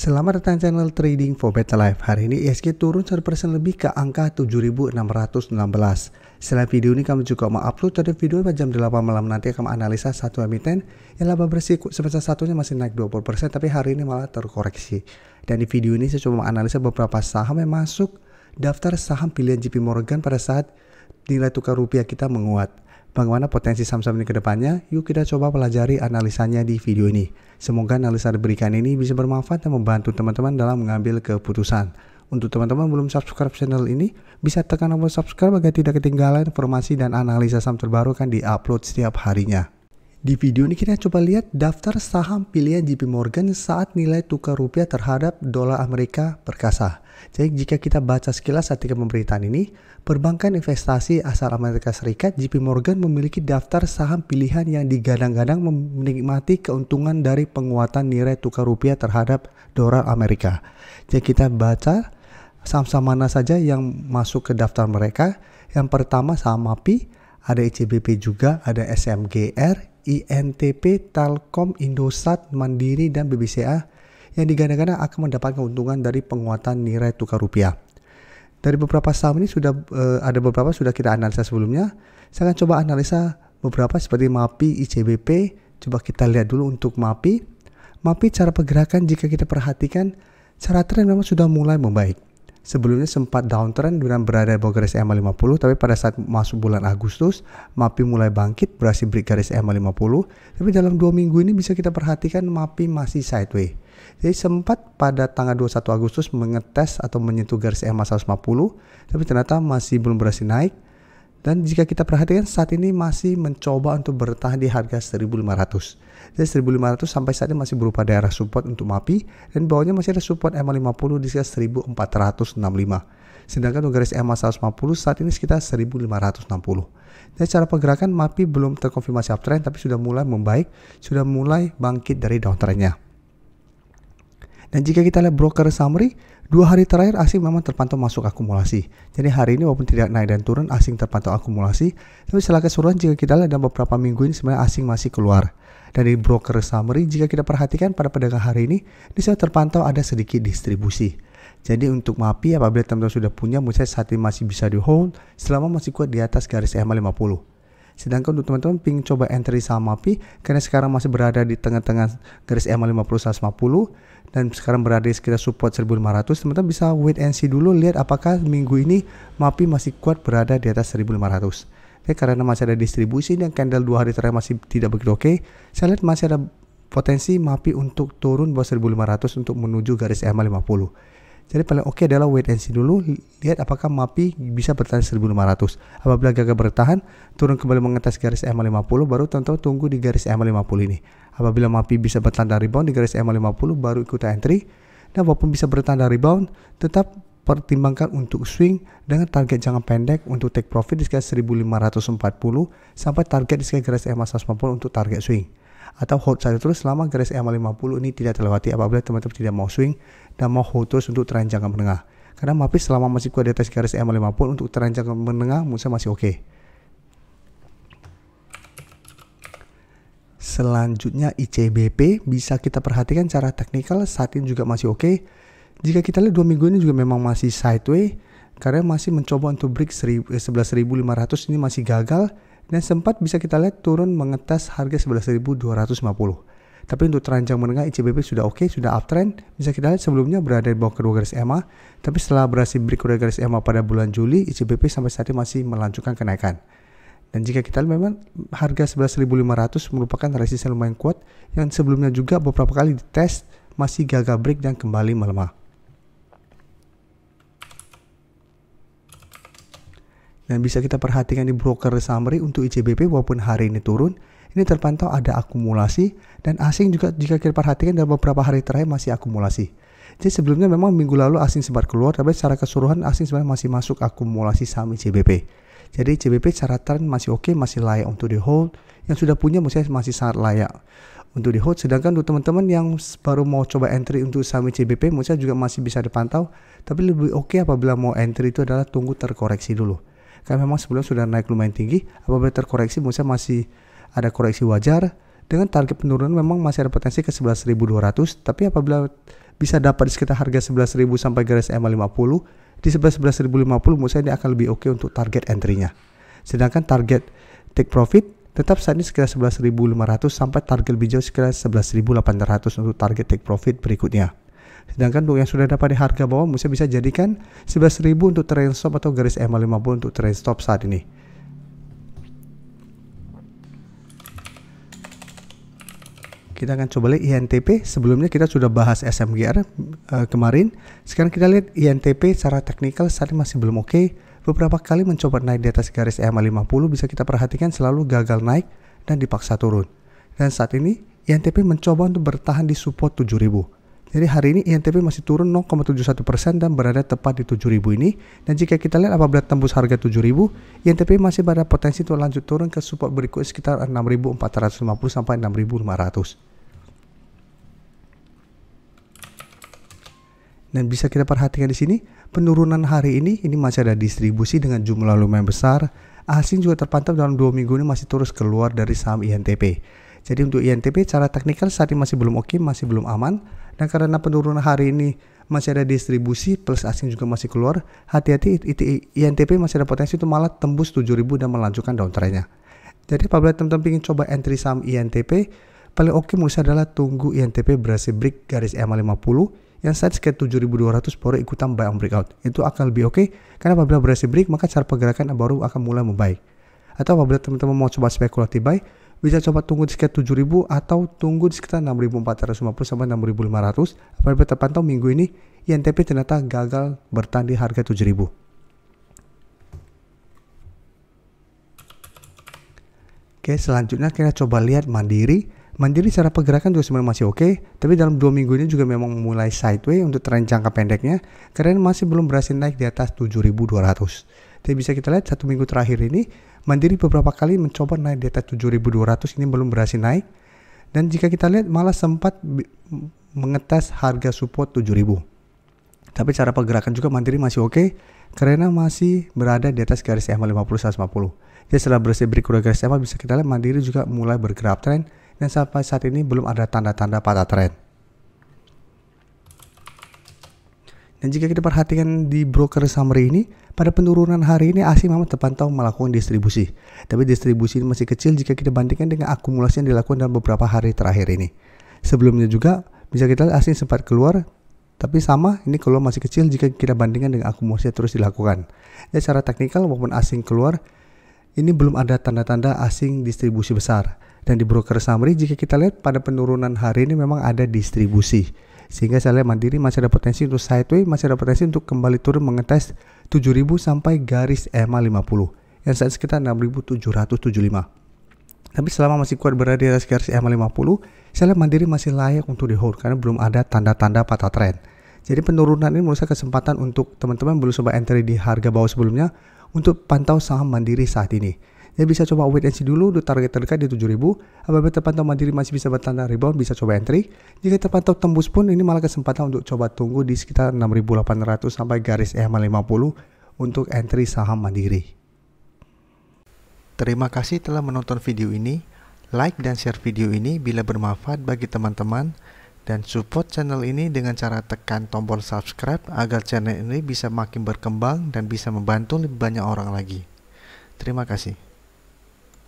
Selamat datang channel Trading for Better Life. Hari ini ISG turun 1% lebih ke angka 7.616. Setelah video ini kami juga mengupload pada video pada jam 8 malam nanti akan menganalisa satu emiten yang laba bersih semester satunya masih naik 20% tapi hari ini malah terkoreksi. Dan di video ini saya coba menganalisa beberapa saham yang masuk daftar saham pilihan JP Morgan pada saat nilai tukar rupiah kita menguat. Bagaimana potensi saham-saham ini ke depannya? Yuk kita coba pelajari analisanya di video ini. Semoga analisa diberikan ini bisa bermanfaat dan membantu teman-teman dalam mengambil keputusan. Untuk teman-teman belum subscribe channel ini, bisa tekan tombol subscribe agar tidak ketinggalan informasi dan analisa saham terbaru kan di-upload setiap harinya. Di video ini kita coba lihat daftar saham pilihan JP Morgan saat nilai tukar rupiah terhadap dolar Amerika perkasa. Jadi jika kita baca sekilas artikel pemberitaan ini, perbankan investasi asal Amerika Serikat JP Morgan memiliki daftar saham pilihan yang digadang-gadang menikmati keuntungan dari penguatan nilai tukar rupiah terhadap dolar Amerika. Jadi kita baca saham-saham mana saja yang masuk ke daftar mereka. Yang pertama saham MAPI, ada ICBP juga, ada SMGR, INTP, Telkom, Indosat, Mandiri, dan BBCA yang digadang-gadang akan mendapat keuntungan dari penguatan nilai tukar rupiah. Dari beberapa saham ini ada beberapa sudah kita analisa sebelumnya. Saya akan coba analisa beberapa seperti MAPI, ICBP. Coba kita lihat dulu untuk MAPI. MAPI cara pergerakan jika kita perhatikan secara tren memang sudah mulai membaik. Sebelumnya sempat downtrend dan berada di bawah garis EMA 50, tapi pada saat masuk bulan Agustus, MAPI mulai bangkit, berhasil break garis EMA 50. Tapi dalam 2 minggu ini bisa kita perhatikan MAPI masih sideways. Jadi sempat pada tanggal 21 Agustus mengetes atau menyentuh garis EMA 150, tapi ternyata masih belum berhasil naik. Dan jika kita perhatikan saat ini masih mencoba untuk bertahan di harga 1.500. Jadi 1.500 sampai saat ini masih berupa daerah support untuk MAPI dan bawahnya masih ada support EMA 50 di sekitar 1.465. Sedangkan untuk garis EMA 150 saat ini sekitar 1.560. Jadi cara pergerakan MAPI belum terkonfirmasi uptrend tapi sudah mulai membaik, sudah mulai bangkit dari downtrendnya. Dan jika kita lihat broker summary, 2 hari terakhir asing memang terpantau masuk akumulasi. Jadi hari ini walaupun tidak naik dan turun, asing terpantau akumulasi. Tapi setelah keseluruhan jika kita lihat dalam beberapa minggu ini sebenarnya asing masih keluar. Dari broker summary jika kita perhatikan pada pedagang hari ini sudah terpantau ada sedikit distribusi. Jadi untuk MAPI apabila teman-teman sudah punya, menurut saya saat ini masih bisa di hold selama masih kuat di atas garis EMA 50. Sedangkan untuk teman-teman ingin coba entry saham MAPI karena sekarang masih berada di tengah-tengah garis EMA 50 150 dan sekarang berada di sekitar support 1.500, teman-teman bisa wait and see dulu, lihat apakah minggu ini MAPI masih kuat berada di atas 1.500. Karena masih ada distribusi dan candle 2 hari terakhir masih tidak begitu oke, saya lihat masih ada potensi MAPI untuk turun bawah 1.500 untuk menuju garis EMA 50. Jadi paling oke adalah wait and see dulu, lihat apakah MAPI bisa bertahan 1.500. Apabila gagal bertahan, turun kembali mengetes garis EMA 50, baru teman-teman tunggu di garis EMA 50 ini. Apabila MAPI bisa bertahan dari rebound di garis EMA 50, baru ikut entry. Dan walaupun bisa bertahan dari rebound, tetap pertimbangkan untuk swing dengan target jangka pendek untuk take profit di sekitar 1.540 sampai target di sekitar garis EMA 150 untuk target swing. Atau hold saja terus selama garis EMA 50 ini tidak terlewati apabila teman-teman tidak mau swing dan mau hold terus untuk tren jangka menengah. Karena MAPI selama masih kuat di atas garis EMA 50 untuk tren jangka menengah menurut saya masih oke. Selanjutnya ICBP bisa kita perhatikan secara teknikal saat ini juga masih oke. Jika kita lihat 2 minggu ini juga memang masih sideways karena masih mencoba untuk break 11.500 ini masih gagal dan sempat bisa kita lihat turun mengetes harga 11.250. Tapi untuk tren jangka menengah ICBP sudah oke, sudah uptrend. Bisa kita lihat sebelumnya berada di bawah kedua garis EMA, tapi setelah berhasil break kedua garis EMA pada bulan Juli, ICBP sampai saat ini masih melanjutkan kenaikan. Dan jika kita lihat memang harga 11.500 merupakan resisten lumayan kuat yang sebelumnya juga beberapa kali dites masih gagal break dan kembali melemah. Dan bisa kita perhatikan di broker summary untuk ICBP walaupun hari ini turun, ini terpantau ada akumulasi dan asing juga jika kita perhatikan dalam beberapa hari terakhir masih akumulasi. Jadi sebelumnya memang minggu lalu asing sempat keluar, tapi secara keseluruhan asing sebenarnya masih masuk akumulasi saham ICBP. Jadi ICBP secara tren masih oke, masih layak untuk di hold. Yang sudah punya menurut saya masih sangat layak untuk di hold. Sedangkan untuk teman-teman yang baru mau coba entry untuk saham ICBP menurut saya juga masih bisa dipantau. Tapi lebih oke apabila mau entry itu adalah tunggu terkoreksi dulu. Karena memang sebelumnya sudah naik lumayan tinggi, apabila terkoreksi menurut saya masih ada koreksi wajar dengan target penurunan memang masih ada potensi ke 11.200, tapi apabila bisa dapat di sekitar harga 11.000 sampai garis EMA 50. Di 11.050 menurut saya ini akan lebih oke untuk target entry-nya. Sedangkan target take profit tetap saat ini sekitar 11.500 sampai target lebih jauh sekitar 11.800 untuk target take profit berikutnya. Sedangkan untuk yang sudah dapat di harga bawah bisa jadikan 11.000 untuk trailing stop atau garis EMA 50 untuk trailing stop saat ini. Kita akan coba lihat INTP. Sebelumnya kita sudah bahas SMGR kemarin. Sekarang kita lihat INTP secara teknikal saat ini masih belum oke. Beberapa kali mencoba naik di atas garis EMA 50 bisa kita perhatikan selalu gagal naik dan dipaksa turun. Dan saat ini INTP mencoba untuk bertahan di support 7.000. Jadi hari ini INTP masih turun 0,71% dan berada tepat di 7.000 ini. Dan jika kita lihat apabila tembus harga 7.000, INTP masih pada potensi untuk lanjut turun ke support berikut sekitar 6.450 sampai 6.500. Dan bisa kita perhatikan di sini, penurunan hari ini masih ada distribusi dengan jumlah lumayan besar. Asing juga terpantau dalam 2 minggu ini masih terus keluar dari saham INTP. Jadi untuk INTP secara teknikal saat ini masih belum oke, masih belum aman. Dan karena penurunan hari ini masih ada distribusi plus asing juga masih keluar, hati-hati INTP masih ada potensi untuk malah tembus 7.000 dan melanjutkan downtrend-nya. Jadi apabila teman-teman ingin coba entry saham INTP, paling oke menurut saya adalah tunggu INTP berhasil break garis EMA 50 yang saat sekitar 7.200 baru ikutan buy on breakout. Itu akan lebih oke karena apabila berhasil break maka cara pergerakan baru akan mulai membaik. Atau apabila teman-teman mau coba spekulatif buy, bisa coba tunggu di sekitar 7.000 atau tunggu di sekitar 6.450 sampai 6.500. Apabila terpantau minggu ini INTP ternyata gagal bertahan di harga 7.000. Oke, selanjutnya kita coba lihat Mandiri. Mandiri secara pergerakan juga sebenarnya masih oke, tapi dalam 2 minggu ini juga memang mulai sideways untuk tren jangka pendeknya karena masih belum berhasil naik di atas 7.200. Tapi bisa kita lihat 1 minggu terakhir ini Mandiri beberapa kali mencoba naik di atas 7.200, ini belum berhasil naik. Dan jika kita lihat malah sempat mengetes harga support 7.000. Tapi cara pergerakan juga Mandiri masih oke karena masih berada di atas garis EMA 50-150. Jadi setelah berhasil break garis EMA bisa kita lihat Mandiri juga mulai bergerak tren. Dan sampai saat ini belum ada tanda-tanda patah tren. Dan jika kita perhatikan di broker summary ini, pada penurunan hari ini asing memang terpantau melakukan distribusi. Tapi distribusi ini masih kecil jika kita bandingkan dengan akumulasi yang dilakukan dalam beberapa hari terakhir ini. Sebelumnya juga bisa kita lihat asing sempat keluar, tapi sama ini keluar masih kecil jika kita bandingkan dengan akumulasi yang terus dilakukan. Jadi secara teknikal walaupun asing keluar, ini belum ada tanda-tanda asing distribusi besar. Dan di broker summary jika kita lihat pada penurunan hari ini memang ada distribusi. Sehingga saya lihat Mandiri masih ada potensi untuk sideways, masih ada potensi untuk kembali turun mengetes 7.000 sampai garis EMA 50 yang saat sekitar 6.775. Tapi selama masih kuat berada di atas garis EMA 50, saya lihat Mandiri masih layak untuk di hold karena belum ada tanda-tanda patah tren. Jadi penurunan ini menurut saya kesempatan untuk teman-teman belum coba entry di harga bawah sebelumnya untuk pantau saham Mandiri saat ini. Jadi bisa coba wait and see dulu untuk target terdekat di 7.000. Apabila terpantau Mandiri masih bisa bertanda rebound, bisa coba entry. Jika terpantau tembus pun ini malah kesempatan untuk coba tunggu di sekitar 6.800 sampai garis EMA 50 untuk entry saham Mandiri. Terima kasih telah menonton video ini. Like dan share video ini bila bermanfaat bagi teman-teman. Dan support channel ini dengan cara tekan tombol subscribe agar channel ini bisa makin berkembang dan bisa membantu lebih banyak orang lagi. Terima kasih.